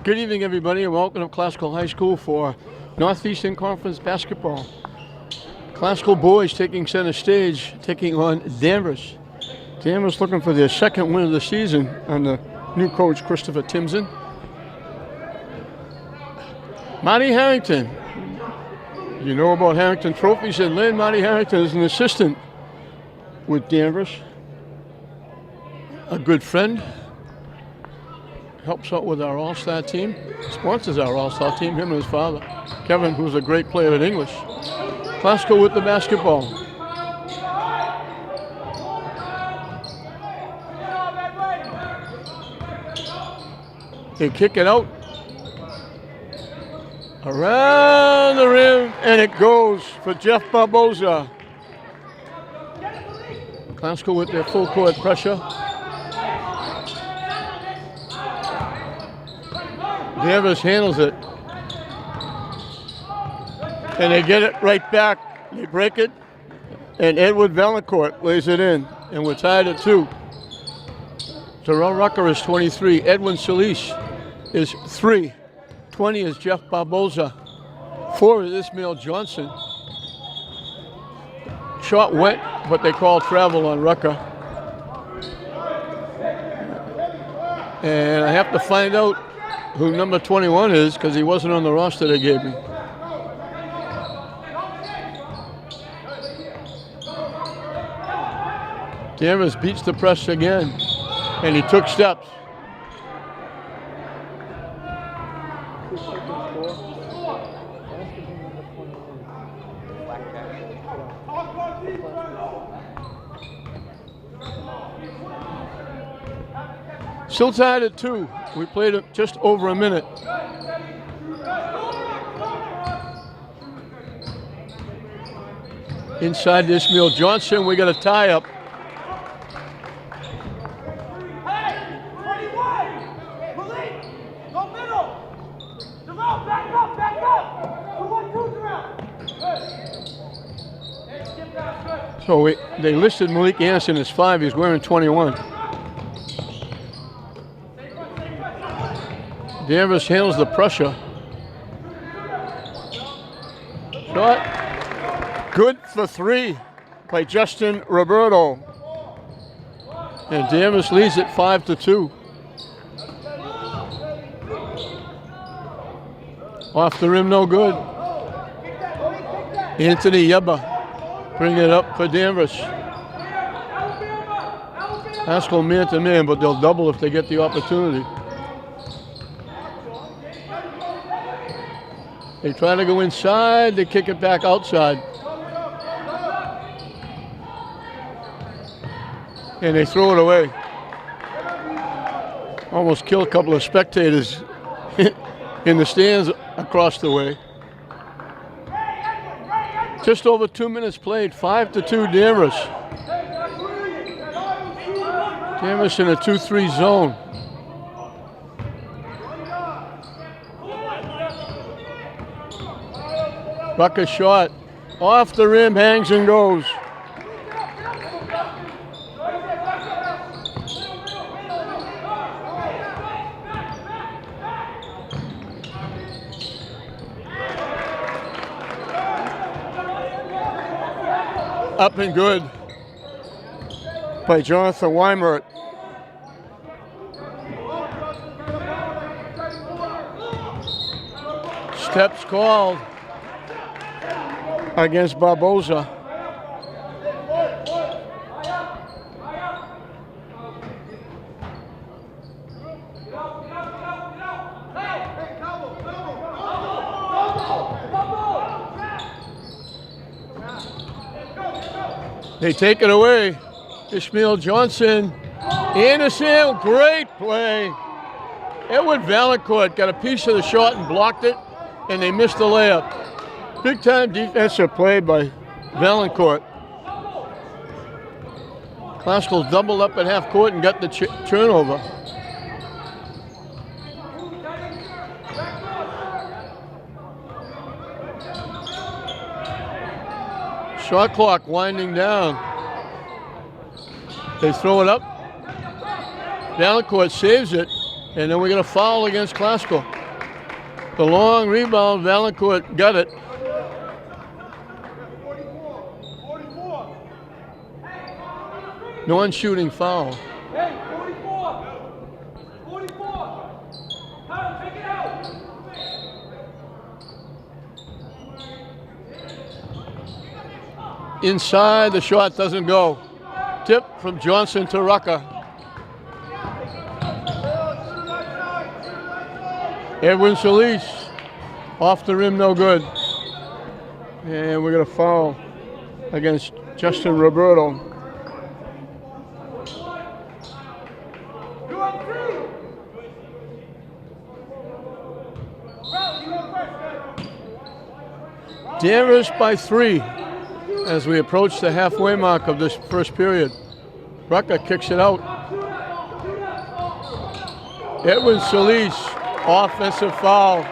Good evening, everybody, and welcome to Classical High School for Northeastern Conference basketball. Classical boys taking center stage, taking on Danvers. Danvers looking for their second win of the season under new coach Christopher Timson. Marty Harrington. You know about Harrington trophies in Lynn. Marty Harrington is an assistant with Danvers. A good friend. Helps out with our all-star team. Sponsors our all-star team, him and his father. Kevin, who's a great player at English. Classical with the basketball. They kick it out. Around the rim, and it goes for Jeff Barboza. Classical with their full court pressure. Danvers handles it. And they get it right back. They break it. And Edward Valancourt lays it in. And we're tied at 2. Terrell Rucker is 23. Edwin Solis is 3. 20 is Jeff Barboza. 4 is Ismail Johnson. Shot went, but they call travel on Rucker. And I have to find out who number 21 is because he wasn't on the roster they gave me. Danvers beats the press again, and he took steps. Still tied at 2. We played it just over a minute. Inside Ismail Johnson, we got a tie-up. So they listed Malik Anderson as 5. He's wearing 21. Danvers handles the pressure. Shot good for 3 by Justin Roberto. And Danvers leads it 5-2. Off the rim, no good. Anthony Yeba bring it up for Danvers. Haskell man-to-man, but they'll double if they get the opportunity. They try to go inside, they kick it back outside. And they throw it away. Almost kill a couple of spectators in the stands across the way. Just over 2 minutes played, 5-2 Danvers. Danvers in a 2-3 zone. Rucker shot, off the rim, hangs and goes. Up and good by Jonathan Weimert. Steps called against Barboza. They take it away. Ismail Johnson. Anderson, great play. Edward Valancourt got a piece of the shot and blocked it, and they missed the layup. Big time defensive play by Valancourt. Classical doubled up at half court and got the turnover. Shot clock winding down. They throw it up. Valancourt saves it, And then we got a foul against Classical. The long rebound, Valancourt got it. Non-shooting foul. Hey, 44. 44. Tyler, take it out. Inside, the shot doesn't go. Tip from Johnson to Rucker. Edwin Solis off the rim, no good. And we're going to foul against Justin Roberto. Danvers by 3 as we approach the halfway mark of this first period. Rucker kicks it out. Edwin Solis, offensive foul.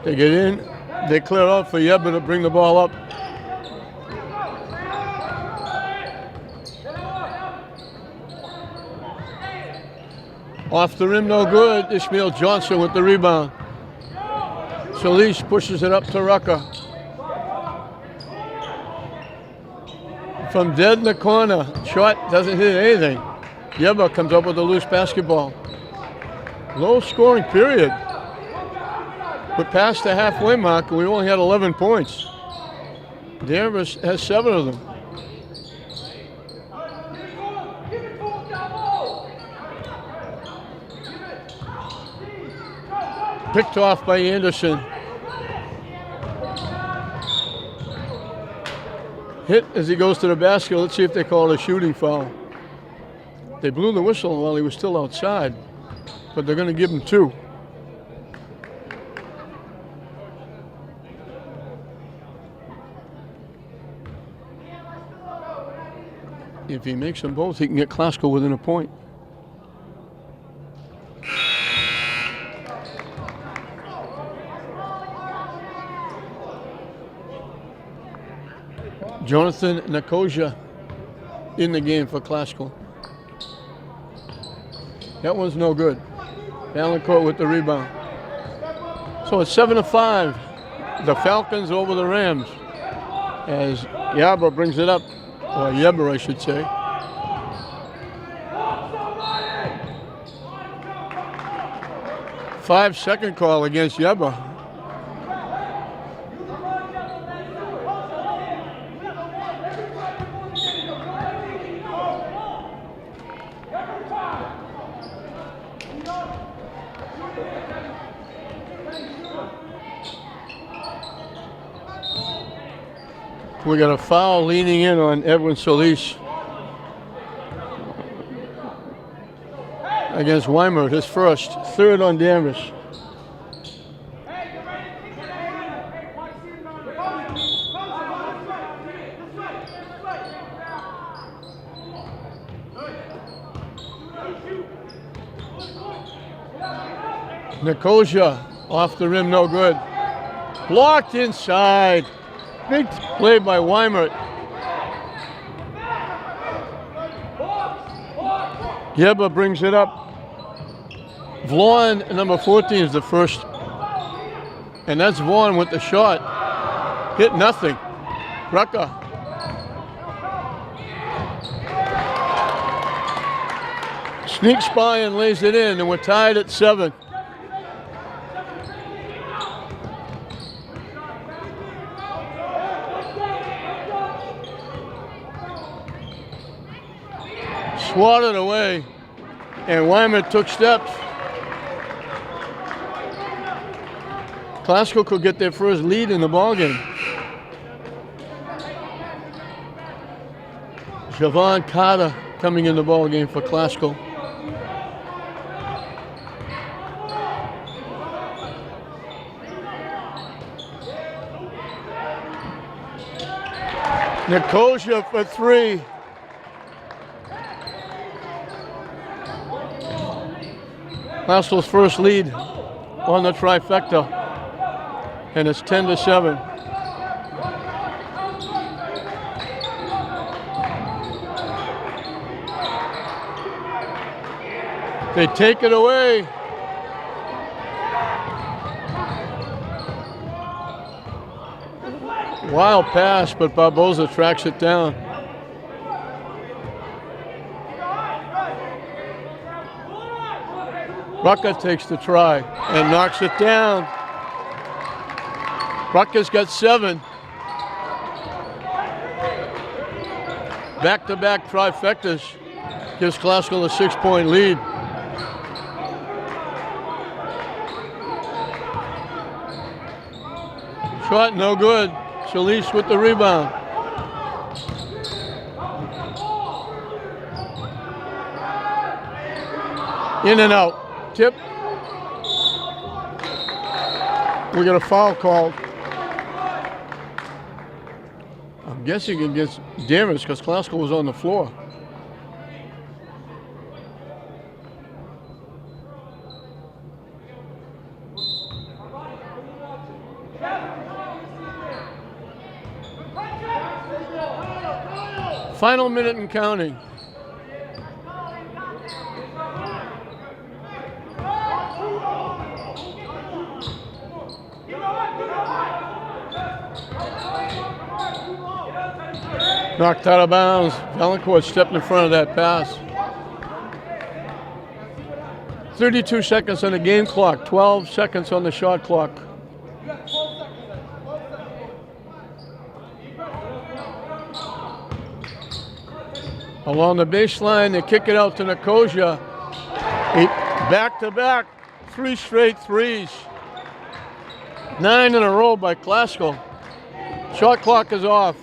They get in, they clear out for Yeba to bring the ball up. Off the rim, no good. Ishmael Johnson with the rebound. Solis pushes it up to Rucker. From dead in the corner, shot doesn't hit anything. Yeba comes up with a loose basketball. Low scoring period. We're past the halfway mark and we only had 11 points. Danvers has 7 of them. Picked off by Anderson. Hit as he goes to the basket. Let's see if they call it a shooting foul. They blew the whistle while he was still outside, but they're going to give him 2. If he makes them both, he can get Classical within a point. Jonathan Nicosia in the game for Classical. That one's no good. Valancourt with the rebound. So it's 7-5. The Falcons over the Rams as Yaba brings it up. Or Yeba, I should say. Five-second call against Yeba. We got a foul leaning in on Edwin Solis against Weimer, his first, 3rd on Danvers. Nicosia off the rim, no good. Blocked inside. Big play by Weimer. Yeba brings it up. Vaughn, number 14, is the first. And that's Vaughn with the shot. Hit nothing. Rucker. Sneaks by and lays it in, and we're tied at 7. Swatted away, and Weimer took steps. Classical could get their first lead in the ballgame. Javon Carter coming in the ballgame for Classical. Nicosia for 3. Classical's first lead on the trifecta, and it's 10-7. They take it away. Wild pass, but Barboza tracks it down. Rucker takes the try and knocks it down. Rucker's got 7. Back-to-back trifectas gives Classical a 6-point lead. Shot no good. Solis with the rebound. In and out. Tip. We got a foul called. I'm guessing against Danvers because Classical was on the floor. Final minute and counting. Knocked out of bounds. Valancourt stepped in front of that pass. 32 seconds on the game clock, 12 seconds on the shot clock. Along the baseline, they kick it out to Nicosia. Back-to-back, 3 straight threes. 9 in a row by Classical. Shot clock is off.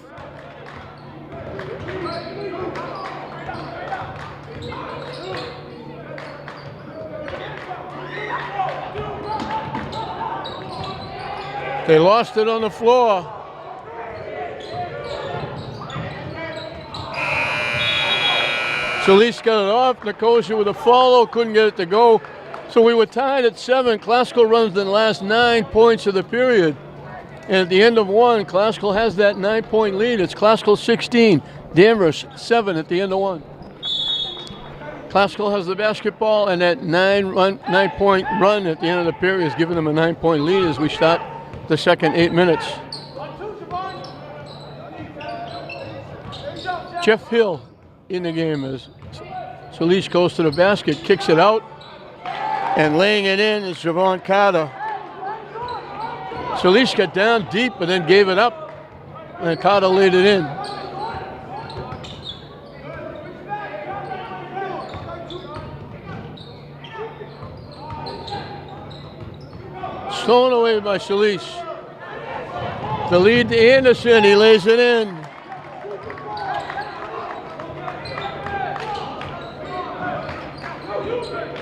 They lost it on the floor. Solis got it off. Nicosia with a follow, couldn't get it to go. So we were tied at 7. Classical runs the last 9 points of the period. And at the end of 1, Classical has that 9-point lead. It's Classical 16, Danvers 7 at the end of 1. Classical has the basketball, and that 9-point run at the end of the period has given them a 9-point lead as we start the second 8 minutes. Jeff Hill in the game as Solis goes to the basket, kicks it out, and laying it in is Javon Carter. Solis got down deep and then gave it up, and Carter laid it in. Stolen away by Solis. The lead to Anderson, he lays it in.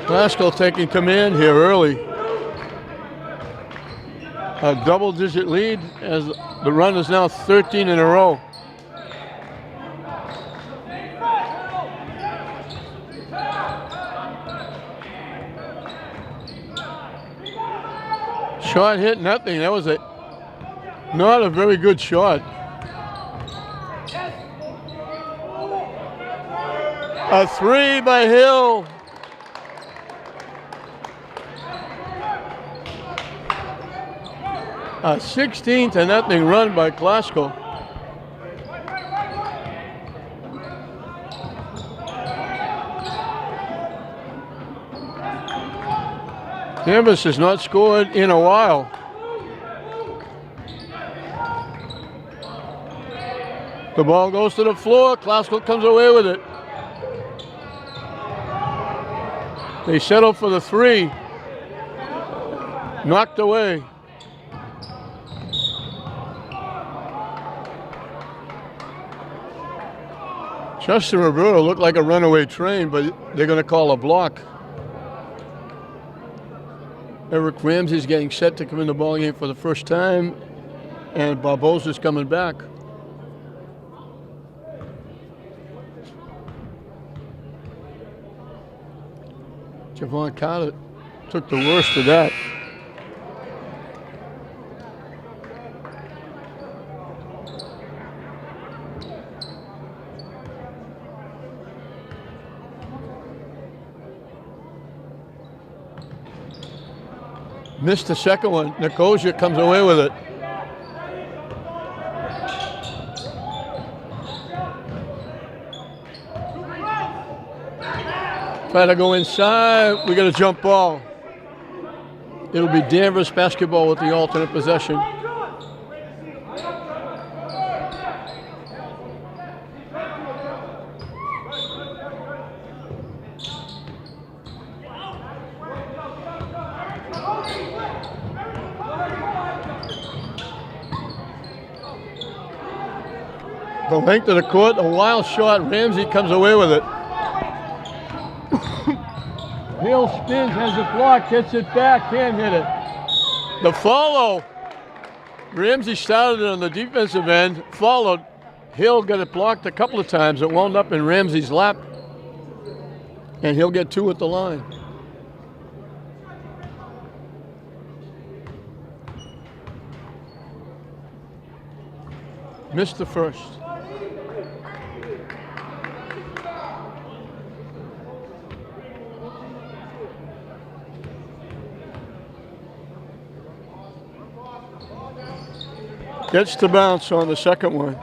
Classical taking command here early. A double-digit lead as the run is now 13 in a row. Shot hit, nothing. That was not a very good shot. A 3 by Hill. A 16-0 run by Classical. Danvers has not scored in a while. The ball goes to the floor. Classical comes away with it. They settle for the 3. Knocked away. Justin Roberto looked like a runaway train, but they're going to call a block. Eric Ramsey's getting set to come in the ballgame for the first time, and Barbosa's coming back. Javon Carter Took the worst of that. Missed the second one. Nicosia comes away with it. Try to go inside. We got a jump ball. It'll be Danvers basketball with the alternate possession. The length of the court, a wild shot. Ramsey comes away with it. Hill spins, has it blocked, gets it back, can't hit it. The follow. Ramsey started it on the defensive end, followed. Hill got it blocked a couple of times. It wound up in Ramsey's lap. And he'll get 2 at the line. Missed the first. Gets the bounce on the second one.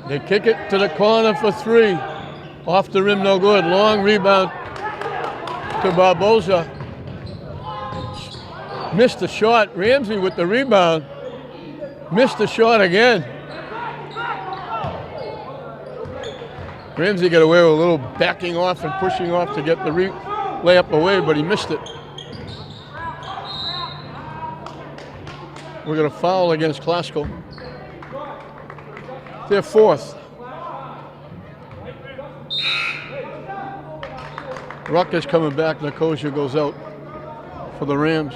They kick it to the corner for 3. Off the rim, no good. Long rebound to Barboza. Missed the shot. Ramsey with the rebound. Missed the shot again. Ramsey got away with a little backing off and pushing off to get the layup away, but he missed it. We're going to foul against Glasgow. Their 4th. Ruck is coming back. Nicosia goes out for the Rams.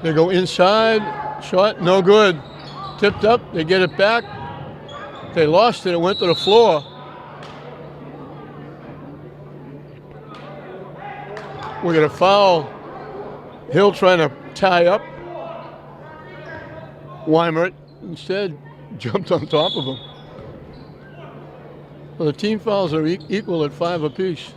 They go inside, shot, no good. Tipped up, they get it back. They lost it, it went to the floor. We're gonna foul. Hill trying to tie up. Weimert instead jumped on top of him. Well, the team fouls are equal at 5 apiece.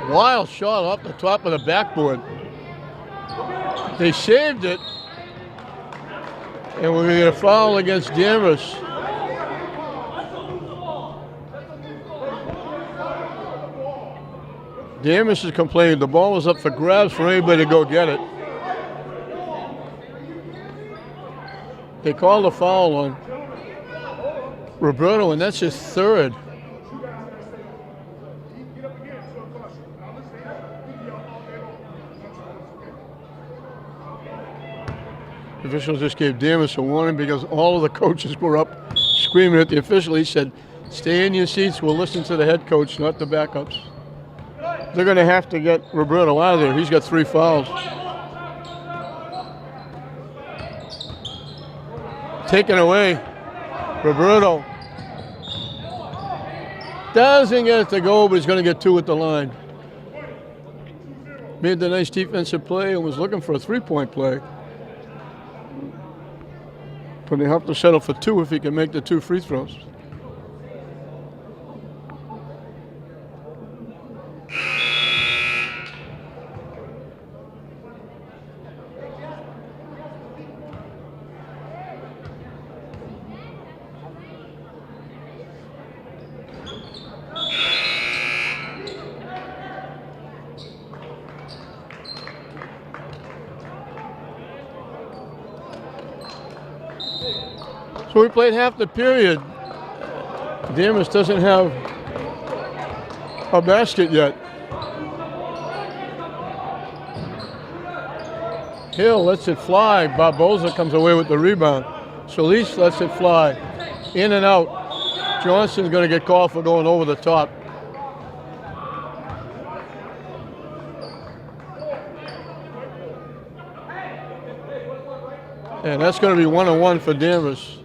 Wild shot off the top of the backboard. They saved it. And we're going to get a foul against Danvers. Danvers is complaining the ball was up for grabs for anybody to go get it. They called a foul on Roberto, and that's his 3rd. The officials just gave Danvers a warning because all of the coaches were up screaming at the official. He said, stay in your seats, we'll listen to the head coach, not the backups. They're going to have to get Roberto out of there. He's got 3 fouls. Taken away. Roberto doesn't get it to go, but he's going to get 2 at the line. Made the nice defensive play and was looking for a 3-point play. But they have to settle for 2 if he can make the 2 free throws. So we played half the period. Danvers doesn't have a basket yet. Hill lets it fly. Barboza comes away with the rebound. Solis lets it fly. In and out. Johnson's going to get called for going over the top. And that's going to be 1-on-1 for Danvers.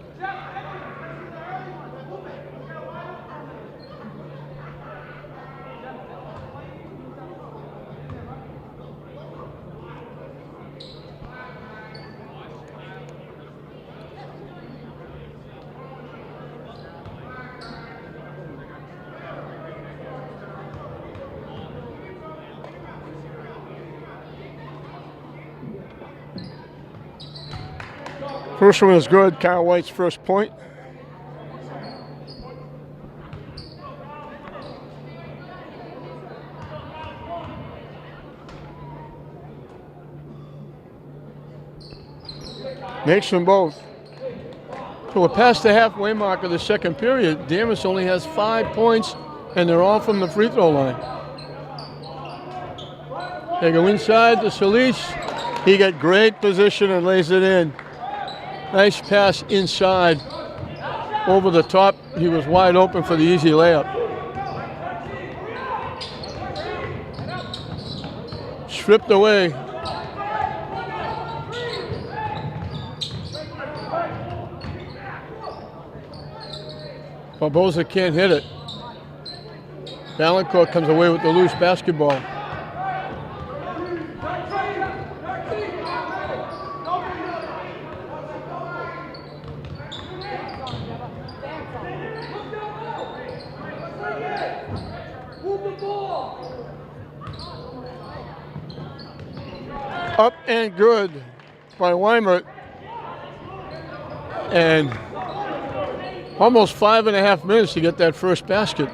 First one is good. Kyle White's first point. Makes them both. So we're past the halfway mark of the second period. Danvers only has 5 points, and they're all from the free throw line. They go inside to Solis. He got great position and lays it in. Nice pass inside, over the top. He was wide open for the easy layup. Stripped away. Barboza can't hit it. Valancourt comes away with the loose basketball. Up and good by Weimert. And almost 5.5 minutes to get that first basket.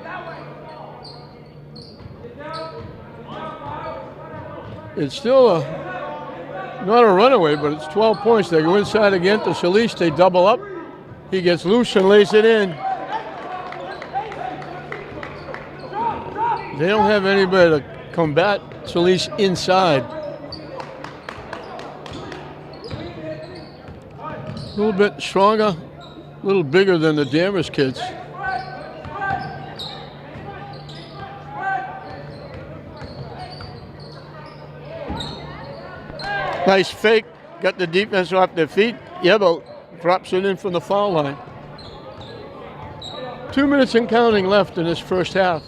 It's still not a runaway, but it's 12 points. They go inside again to Solis. They double up. He gets loose and lays it in. They don't have anybody to combat Solis inside. A little bit stronger, a little bigger than the Danvers kids. Nice fake, got the defense off their feet. Yebo drops it in from the foul line. 2 minutes and counting left in this first half.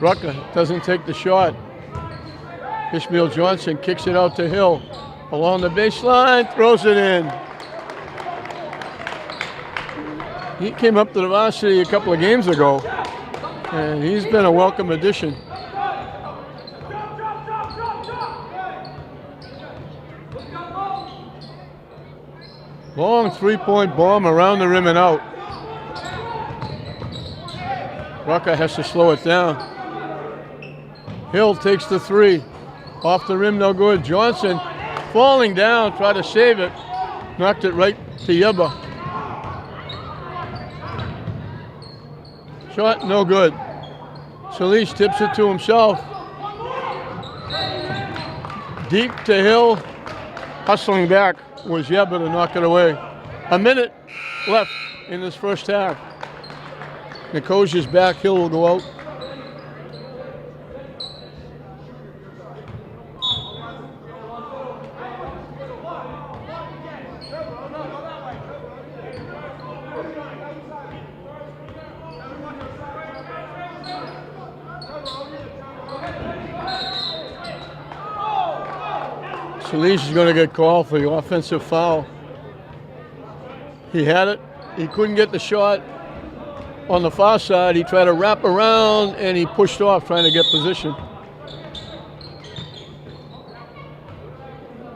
Rucker doesn't take the shot. Ishmael Johnson kicks it out to Hill. Along the baseline, throws it in. He came up to the varsity a couple of games ago, and he's been a welcome addition. Long three-point bomb around the rim and out. Rucker has to slow it down. Hill takes the three. Off the rim, no good. Johnson falling down, try to save it. Knocked it right to Yeba. Shot, no good. Solis tips it to himself. Deep to Hill. Hustling back was Yeba to knock it away. A minute left in this first half. Nikosia's back. Hill will go out. Solis is going to get called for the offensive foul. He had it. He couldn't get the shot on the far side. He tried to wrap around and he pushed off trying to get position.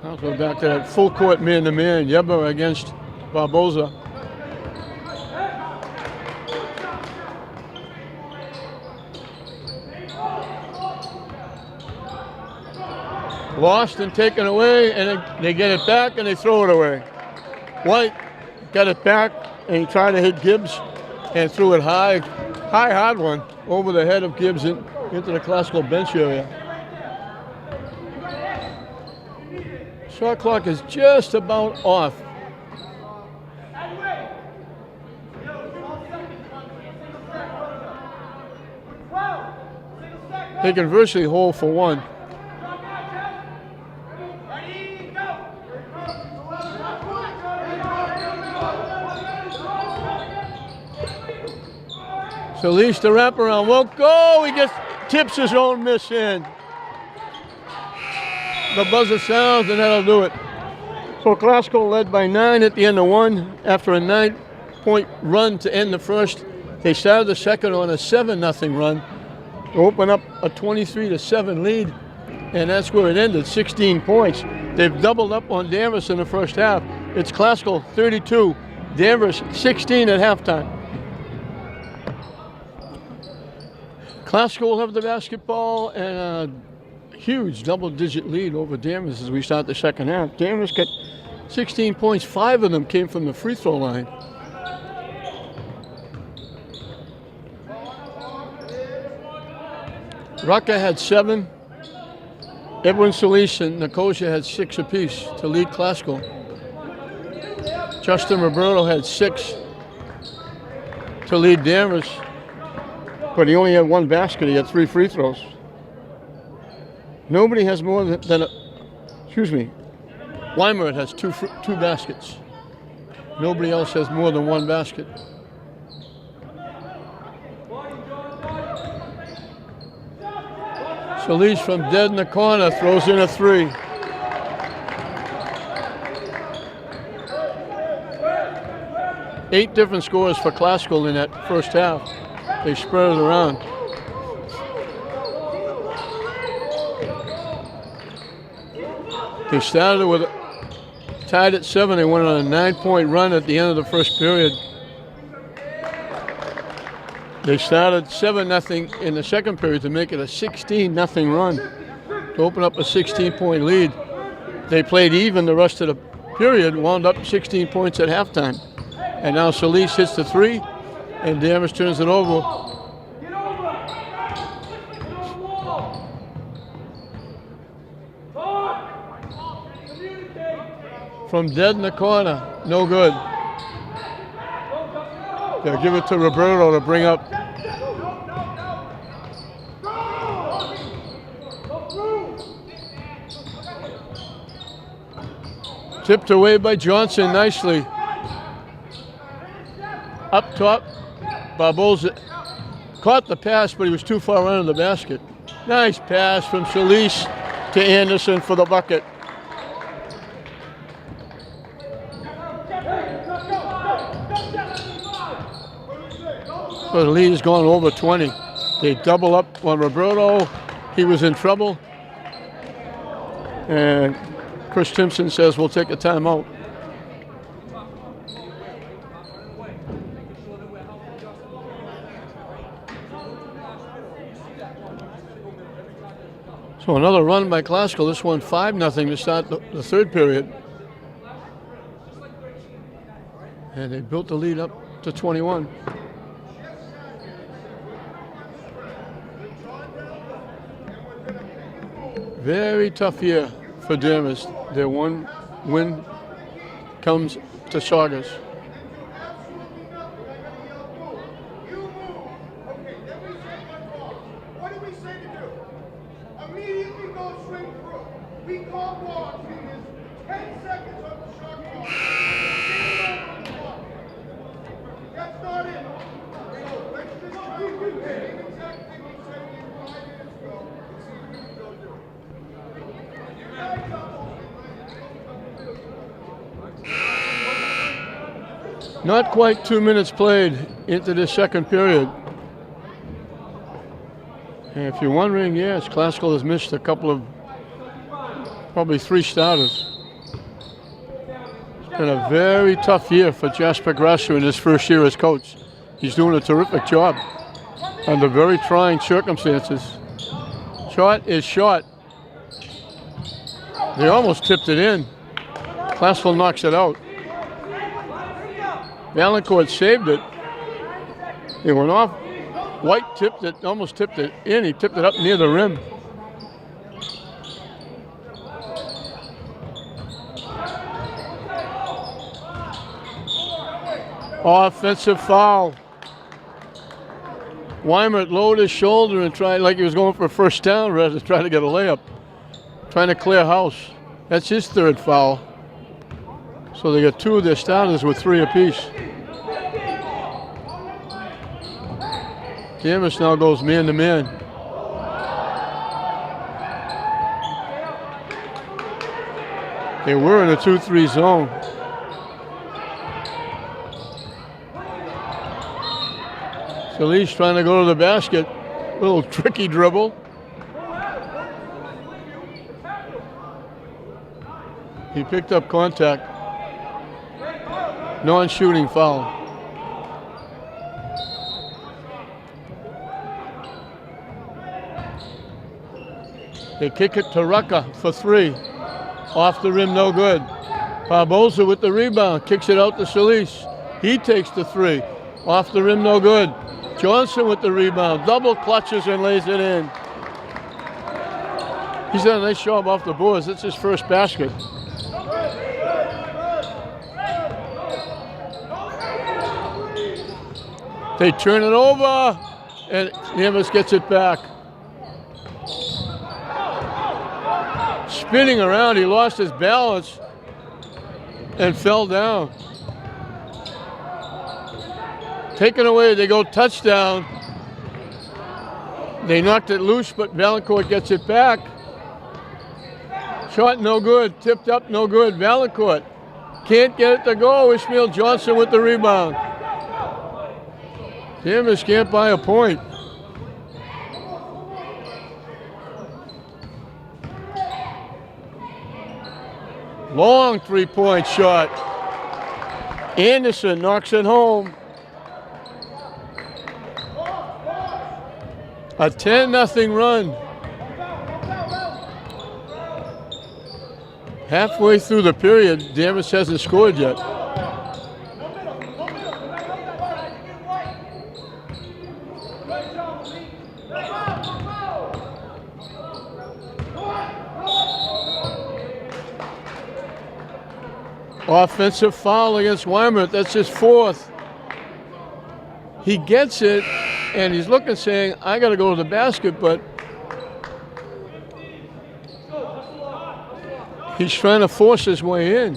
I'll go back to that full court man-to-man. Yeba against Barboza. Lost and taken away, and they get it back and they throw it away. White got it back and he tried to hit Gibbs and threw it high, hard one over the head of Gibbs into the Classical bench area. Shot clock is just about off. They can virtually hold for one. Solis, the wraparound won't go. He just tips his own miss in. The buzzer sounds, and that'll do it. So Classical led by 9 at the end of one after a 9-point run to end the first. They started the second on a 7-0 run to open up a 23-7 lead, and that's where it ended, 16 points. They've doubled up on Danvers in the first half. It's Classical 32, Danvers 16 at halftime. Classical will have the basketball and a huge double-digit lead over Danvers as we start the second half. Danvers got 16 points, 5 of them came from the free throw line. Rucker had 7. Edwin Solis and Nicosia had 6 apiece to lead Classical. Justin Roberto had 6 to lead Danvers, but he only had 1 basket. He had 3 free throws. Nobody has more than Weimar has 2 baskets. Nobody else has more than 1 basket. Solis from dead in the corner throws in a 3. Eight different scores for Classical in that first half. They spread it around. They started with tied at 7. They went on a 9-point run at the end of the first period. They started 7-0 in the second period to make it a 16-0 run to open up a 16-point lead. They played even the rest of the period, wound up 16 points at halftime. And now Solis hits the 3, and Danvers turns it over. From dead in the corner, no good. They'll give it to Roberto to bring up. Tipped away by Johnson nicely. Up top, Barboza caught the pass, but he was too far under the basket. Nice pass from Solis to Anderson for the bucket. So the lead has gone over 20. They double up on Roberto. He was in trouble. And Chris Timpson says we'll take a timeout. So another run by Classical. This one 5-0 to start the third period. And they built the lead up to 21. Very tough year for Danvers. Their one win comes to Saugus. What did we say to do? Immediately go straight through. We call balls in this 10 seconds of the shot clock. That's not it. So let's just try to do the same exact thing we said to you 5 minutes ago and see if we can go do it. Not quite 2 minutes played into the second period. And if you're wondering, yes, Classical has missed a couple of, probably 3 starters. It's been a very tough year for Jasper Grasser in his first year as coach. He's doing a terrific job under very trying circumstances. Shot is shot. They almost tipped it in. Classville knocks it out. Valancourt saved it. It went off. White tipped it, almost tipped it in. He tipped it up near the rim. Offensive foul. Weimert lowered his shoulder and tried like he was going for a first down rather than trying to get a layup. Trying to clear house. That's his third foul. So they got two of their starters with 3 apiece. Danvers now goes man to man. They were in a 2-3 zone. Solis trying to go to the basket. Little tricky dribble. He picked up contact. Non-shooting foul. They kick it to Rucker for 3. Off the rim, no good. Barbosa with the rebound, kicks it out to Solis. He takes the 3. Off the rim, no good. Johnson with the rebound, double clutches and lays it in. He's done a nice job off the boards. That's his first basket. They turn it over, and Danvers gets it back. Spinning around, he lost his balance and fell down. Taken away, they go touchdown. They knocked it loose, but Valancourt gets it back. Shot no good, tipped up no good. Valancourt can't get it to go. Ishmael Johnson with the rebound. Danvers can't buy a point. Long 3-point shot. Anderson knocks it home. A 10-0 run. Halfway through the period, Danvers hasn't scored yet. Offensive foul against Weimert. That's his 4th. He gets it, and he's looking, saying, I got to go to the basket, but he's trying to force his way in.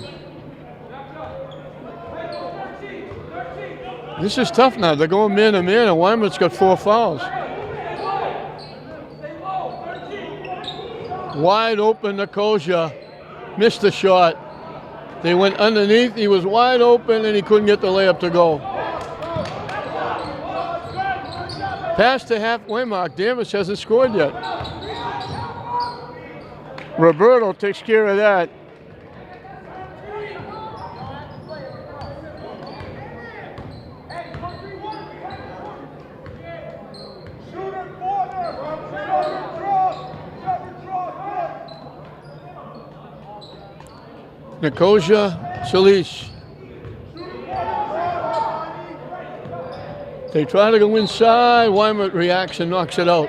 This is tough now. They're going man to man, and Weimert's got 4 fouls. Wide open, Nicosia missed the shot. They went underneath. He was wide open, and he couldn't get the layup to go. Past the halfway mark. Danvers hasn't scored yet. Roberto takes care of that. Nicosia, Solis. They try to go inside. Weimert reacts and knocks it out.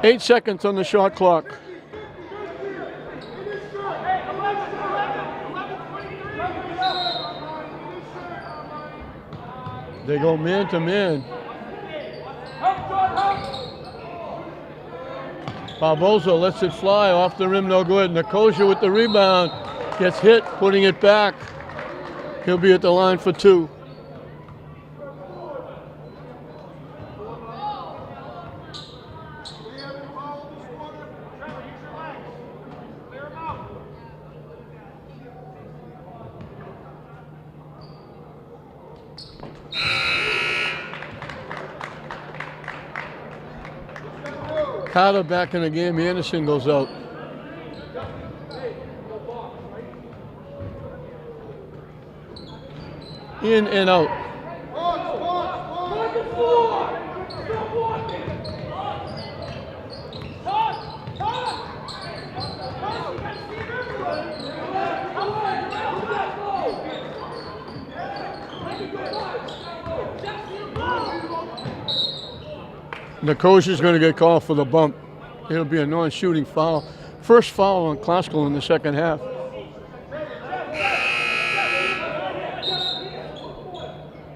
8 seconds on the shot clock. They go man to man. Barbosa lets it fly off the rim, no good. Nicosia with the rebound, gets hit, putting it back. He'll be at the line for 2. Carter back in the game. Anderson goes out. In and out. Nikosha's going to get called for the bump. It'll be a non-shooting foul. First foul on Klaskell in the second half.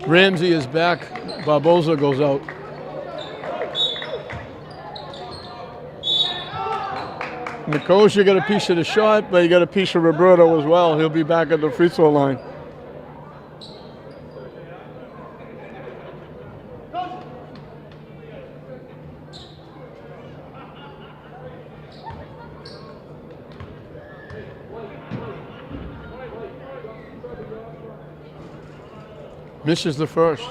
Ramsey is back. Barboza goes out. Nikosha got a piece of the shot, but he got a piece of Roberto as well. He'll be back at the free throw line. Misses the first.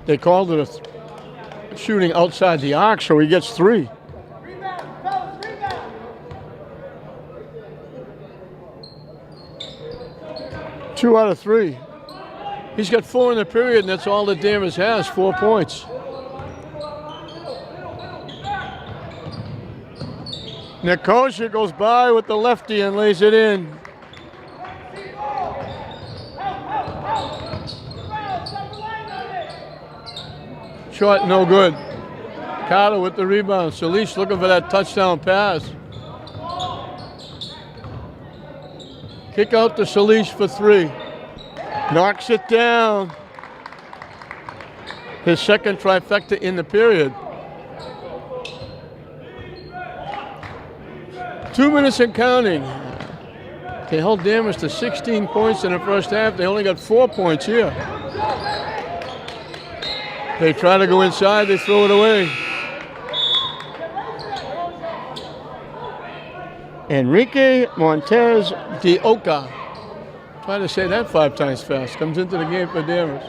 They called it a shooting outside the arc, so he gets 3. Rebound, fellas, rebound. 2 out of 3. He's got 4 in the period, and that's all that Danvers has, 4 points. Nikosha goes by with the lefty and lays it in. Shot no good. Carter with the rebound. Solis looking for that touchdown pass. Kick out to Solis for 3. Knocks it down. His second trifecta in the period. 2 minutes and counting. They held Danvers to 16 points in the first half. They only got 4 points here. They try to go inside, they throw it away. Enrique Montez de Oca. Try to say that 5 times fast. Comes into the game for Danvers.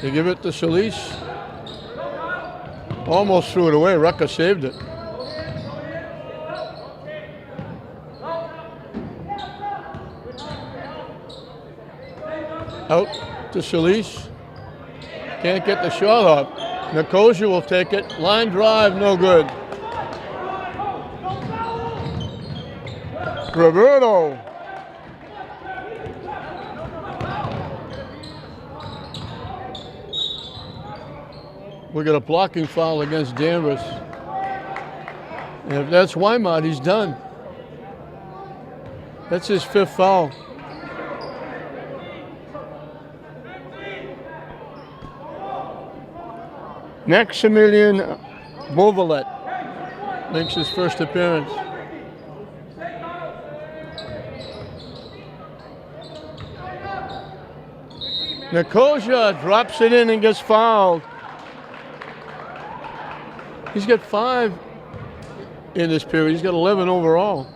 They give it to Solis. Almost threw it away. Rucker saved it. Out to Solis. Can't get the shot up. Nikosha will take it. Line drive, no good. Roberto. We got a blocking foul against Danvers. And if that's Weimart, he's done. That's his 5th foul. Maximilian Bovalet makes his first appearance. Nikosha drops it in and gets fouled. He's got 5 in this period. He's got 11 overall.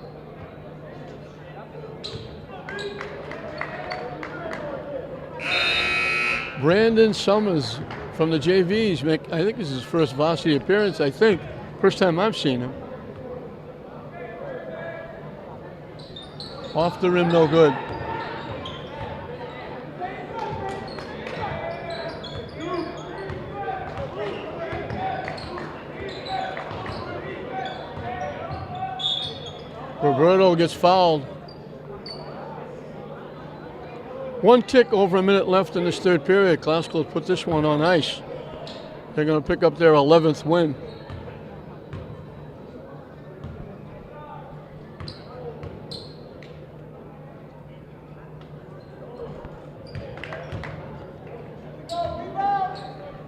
Brandon Summers from the JVs. I think this is his first varsity appearance, First time I've seen him. Off the rim, no good. Roberto gets fouled. 1 tick, over a minute left in this third period. Klaskell put this one on ice. They're going to pick up their 11th win.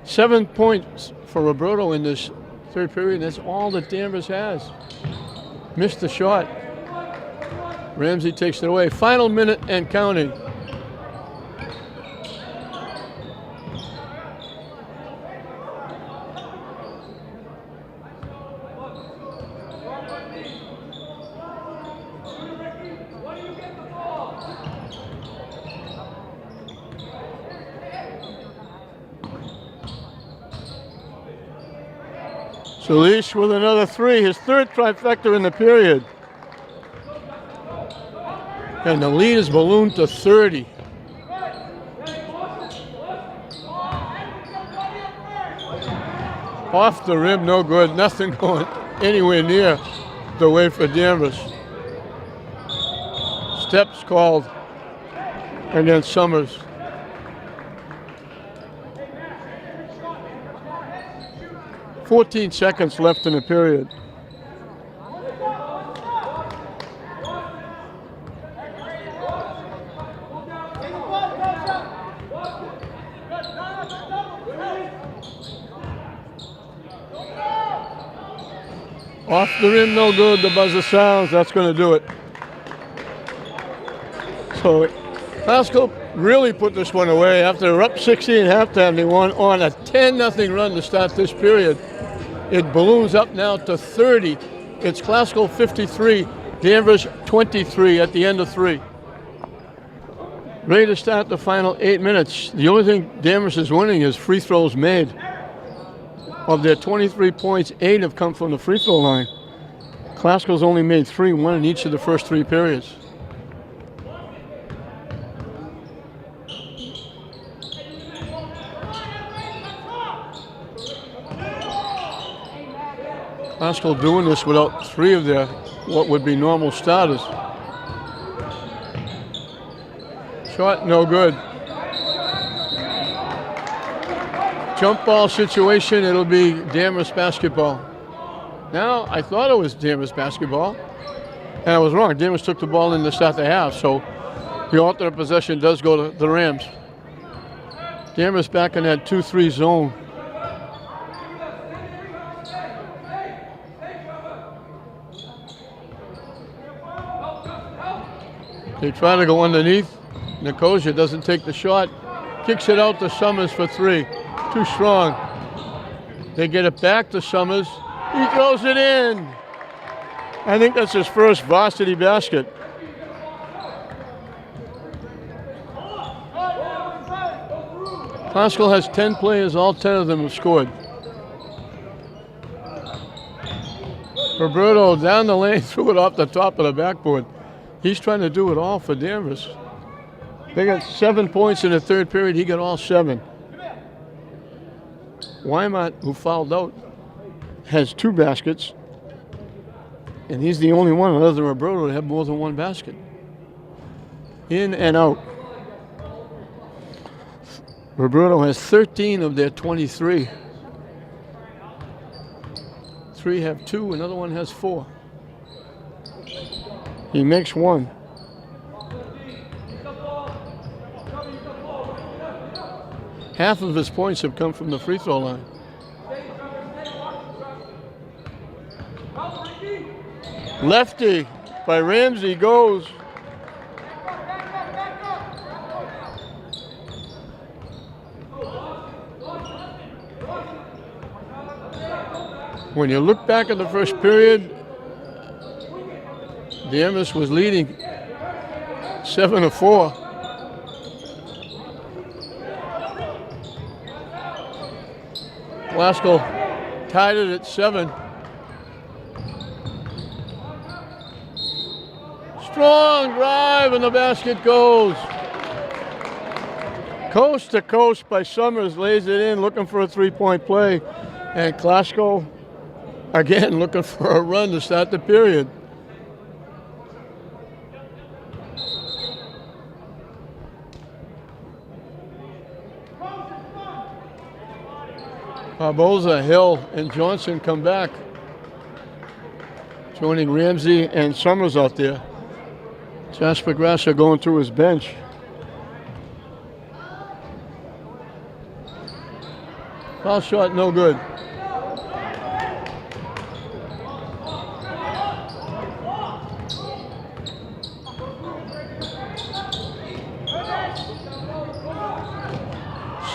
Seven points for Roberto in this third period. That's all that Danvers has. Missed the shot. Ramsey takes it away. Final minute and counting. Solis with another 3, his 3rd trifecta in the period. And the lead is ballooned to 30. Off the rim, no good. Nothing going anywhere near the way for Danvers. Steps called against Summers. "14 seconds left in the period. Off the rim, no good. The buzzer sounds. That's going to do it. So Glasgow really put this one away. After they're up 16 at halftime, they won on a 10-0 run to start this period. It balloons up now to 30. It's Glasgow 53, Danvers 23 at the end of 3. Ready to start the final 8 minutes. The only thing Danvers is winning is free throws made. Of their 23 points, 8 have come from the free throw line. Glasgow's only made 3, 1 in each of the first 3 periods. Glasgow doing this without 3 of their what would be normal starters. Shot no good. Jump ball situation, it'll be Danvers basketball. Now, I thought it was Danvers basketball, and I was wrong. Danvers took the ball in to start the half, so the alternate possession does go to the Rams. Danvers back in that 2-3 zone. They try to go underneath. Nicosia doesn't take the shot. Kicks it out to Summers for 3. Too strong. They get it back to Summers. He throws it in. I think that's his first varsity basket. Glasgow has 10 players. All 10 of them have scored. Roberto down the lane, threw it off the top of the backboard. He's trying to do it all for Danvers. They got 7 points in the third period. He got all 7. Wymont, who fouled out, has 2 baskets, and he's the only one other than Roberto to have more than 1 basket. In and out. Roberto has 13 of their 23. 3 have 2, another one has 4. He makes 1. Half of his points have come from the free throw line. Lefty by Ramsey goes. When you look back at the first period, Danvers was leading 7-4. Glasgow tied it at 7. Strong drive and the basket goes. Coast to coast by Summers, lays it in, looking for a 3-point play. And Glasgow, again, looking for a run to start the period. Barboza, Hill, and Johnson come back, joining Ramsey and Summers out there. Jasper Grasser going through his bench. Foul shot, no good.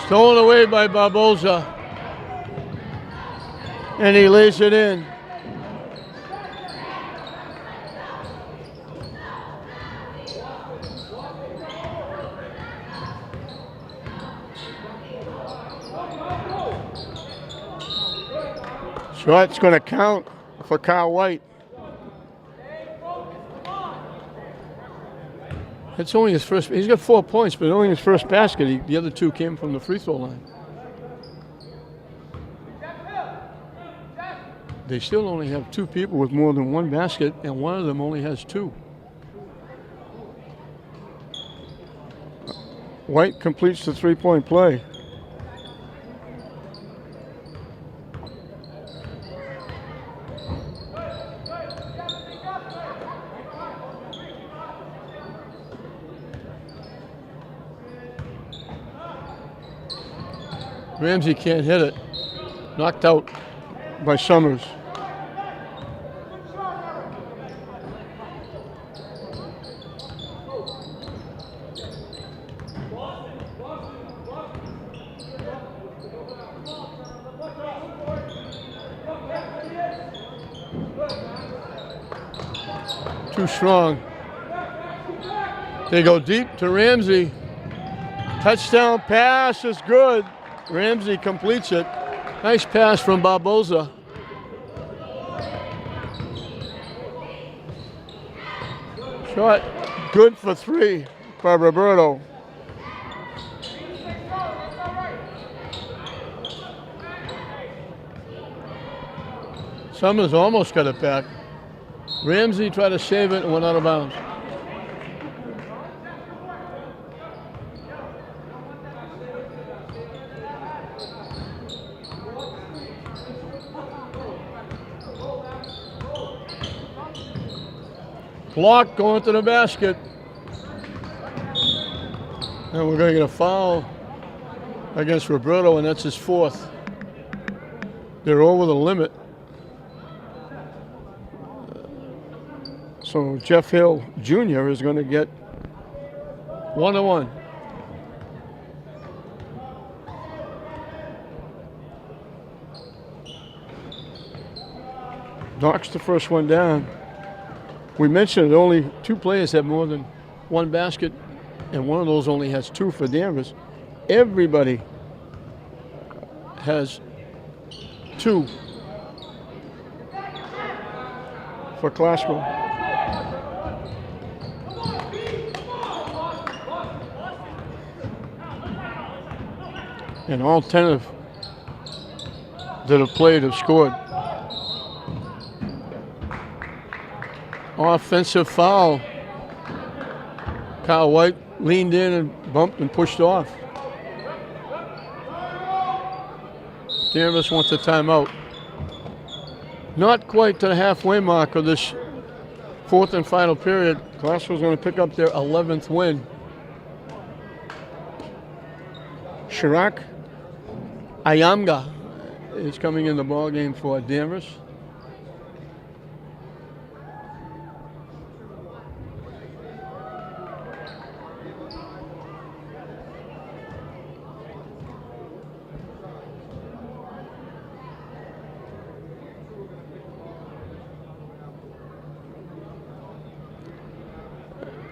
Stolen away by Barboza. And he lays it in. Shot's going to count for Kyle White. It's only his first. He's got 4 points, but only his first basket. The other 2 came from the free throw line. they still only have 2 people with more than 1 basket, and one of them only has 2. White completes the 3-point play. Ramsey can't hit it. Knocked out by Summers. Too strong. They go deep to Ramsey. Touchdown pass is good. Ramsey completes it. Nice pass from Barboza. Shot good for 3 by Roberto. Summers almost got it back. Ramsey tried to save it and went out of bounds. Block going to the basket. And we're going to get a foul against Roberto, and that's his 4th. They're over the limit. So Jeff Hill Jr. is going to get 1-1. Knocks the first one down. We mentioned that only 2 players have more than 1 basket, and one of those only has 2 for Danvers. Everybody has 2 for Glasgow. And all 10 that have played have scored. Offensive foul. Kyle White leaned in and bumped and pushed off. Danvers wants a timeout. Not quite to the halfway mark of this 4th and final period. Glasgow's going to pick up their 11th win. Shirak Ayamga is coming in the ball game for Danvers.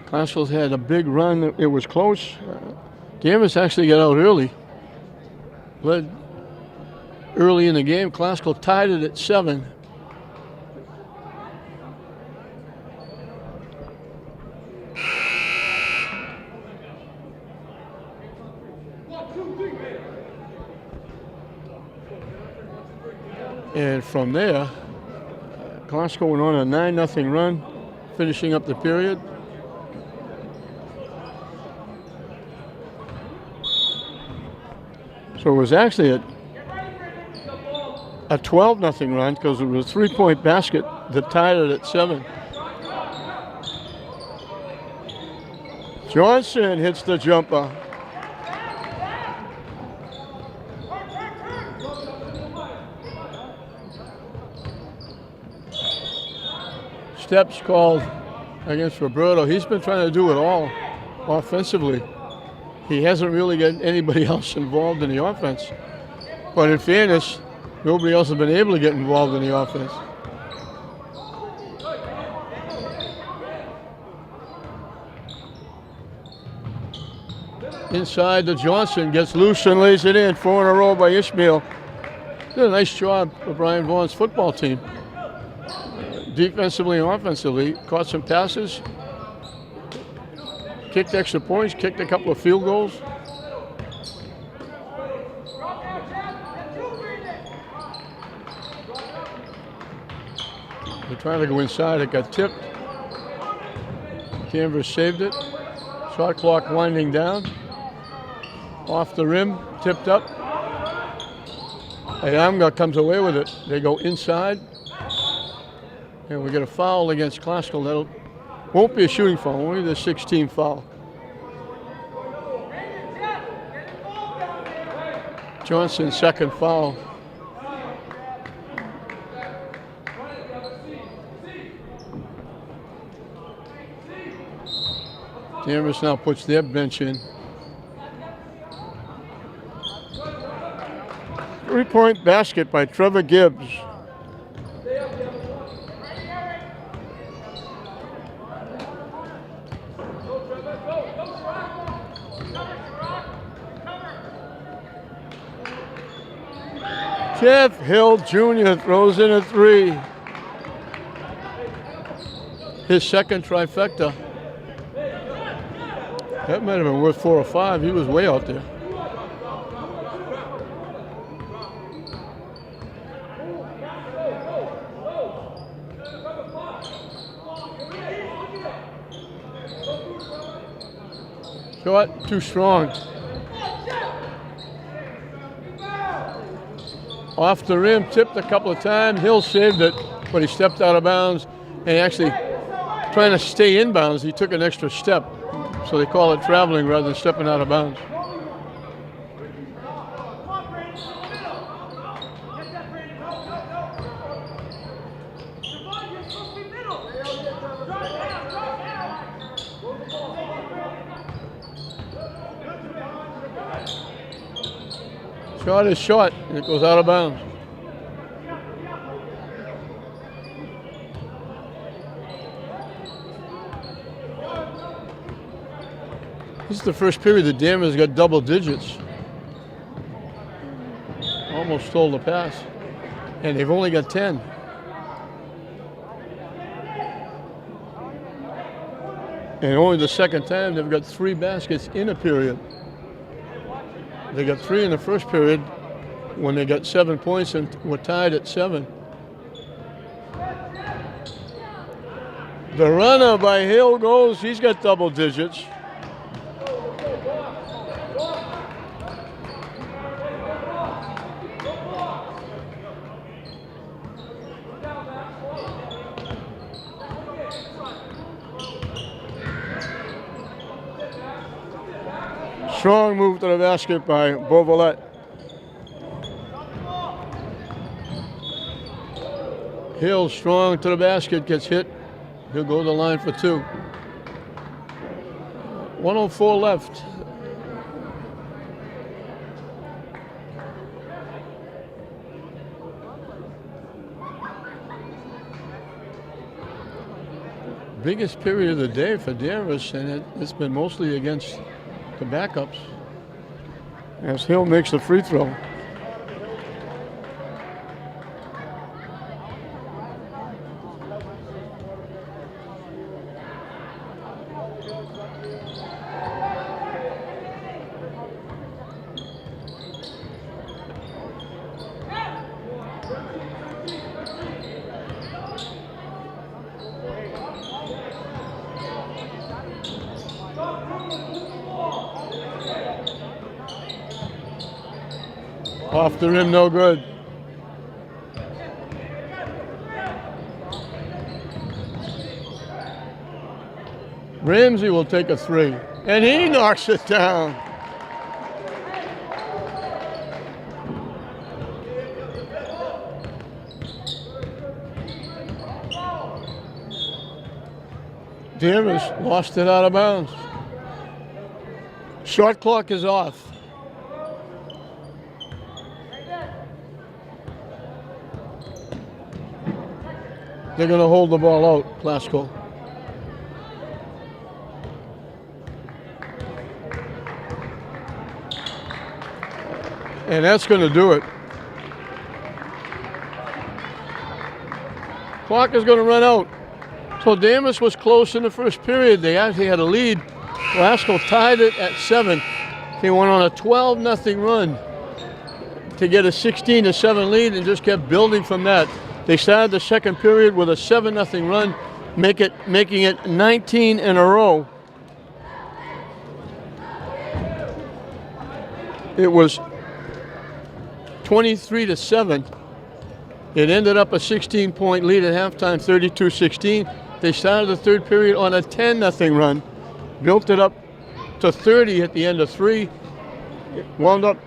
Glasgow's had a big run. It was close. Danvers actually got out early. Led early in the game. Glasgow tied it at 7. And from there, Glasgow went on a 9-0 run, finishing up the period. So it was actually a 12-0 run because it was a 3-point basket that tied it at 7. Johnson hits the jumper. Steps called against Roberto. He's been trying to do it all offensively. He hasn't really got anybody else involved in the offense. But in fairness, nobody else has been able to get involved in the offense. Inside to Johnson, gets loose and lays it in. 4 in a row by Ishmael. Did a nice job for Brian Vaughan's football team. Defensively and offensively, caught some passes. Kicked extra points, kicked a couple of field goals. trying to go inside. It got tipped. Danvers saved it. Shot clock winding down. Off the rim, tipped up. Ayamga comes away with it. They go inside. And we get a foul against Classical. That won't be a shooting foul, only the 16th foul. Johnson's second foul. Danvers now puts their bench in. 3-point basket by Trevor Gibbs. Jeff Hill Jr. throws in a 3. His second trifecta. That might have been worth 4 or 5. He was way out there. Shot too strong. Off the rim, tipped a couple of times. Hill saved it, but he stepped out of bounds. And actually, trying to stay inbounds, he took an extra step. So they call it traveling rather than stepping out of bounds. Shot is short, and it goes out of bounds. This is the first period that Danvers got double digits. Almost stole the pass. And they've only got 10. And only the second time they've got 3 baskets in a period. They got 3 in the first period when they got 7 points and were tied at 7. The runner by Hill goes, he's got double digits. Strong move to the basket by Beauvalet. Hill strong to the basket, gets hit. He'll go to the line for 2. 1:04 left. Biggest period of the day for Danvers, and it's been mostly against the backups as Hill makes the free throw. Off the rim, no good. Ramsey will take a 3, and he knocks it down. Danvers lost it out of bounds. Shot clock is off. They're going to hold the ball out, Plasko. And that's going to do it. Clock is going to run out. So Danvers was close in the first period. They actually had a lead. Plasko tied it at 7. They went on a 12-0 run to get a 16-7 lead and just kept building from that. They started the second period with a 7-0 run, making it 19 in a row. It was 23-7. It ended up a 16-point lead at halftime, 32-16. They started the third period on a 10-0 run, built it up to 30 at the end of 3. It wound up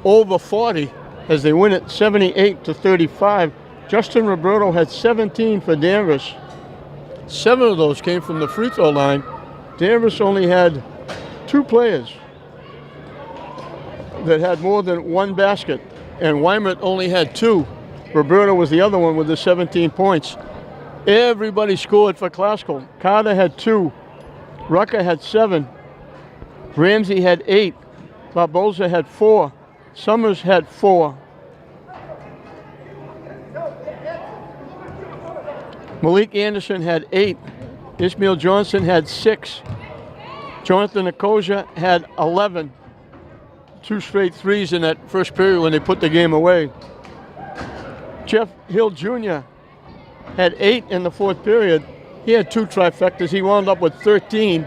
over 40 as they win it 78-35. Justin Roberto had 17 for Danvers. 7 of those came from the free throw line. Danvers only had 2 players that had more than 1 basket, and Weimert only had 2. Roberto was the other one with the 17 points. Everybody scored for Classical. Carter had 2. Rucker had 7. Ramsey had 8. Barboza had 4. Summers had 4. Malik Anderson had 8. Ishmael Johnson had 6. Jonathan Okoja had 11. 2 straight threes in that first period when they put the game away. Jeff Hill Jr. had 8 in the fourth period. He had 2 trifectas. He wound up with 13.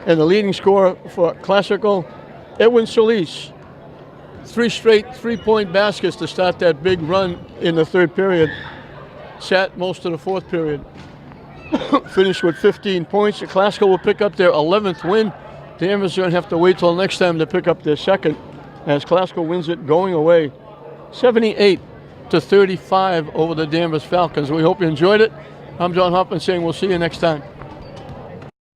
And the leading scorer for Classical, Edwin Solis. 3 straight 3-point baskets to start that big run in the third period. Sat most of the fourth period. Finished with 15 points. The Classical will pick up their 11th win. Danvers are going to have to wait till next time to pick up their second, as Classical wins it going away 78-35 over the Danvers Falcons. We hope you enjoyed it. I'm John Hoffman saying we'll see you next time.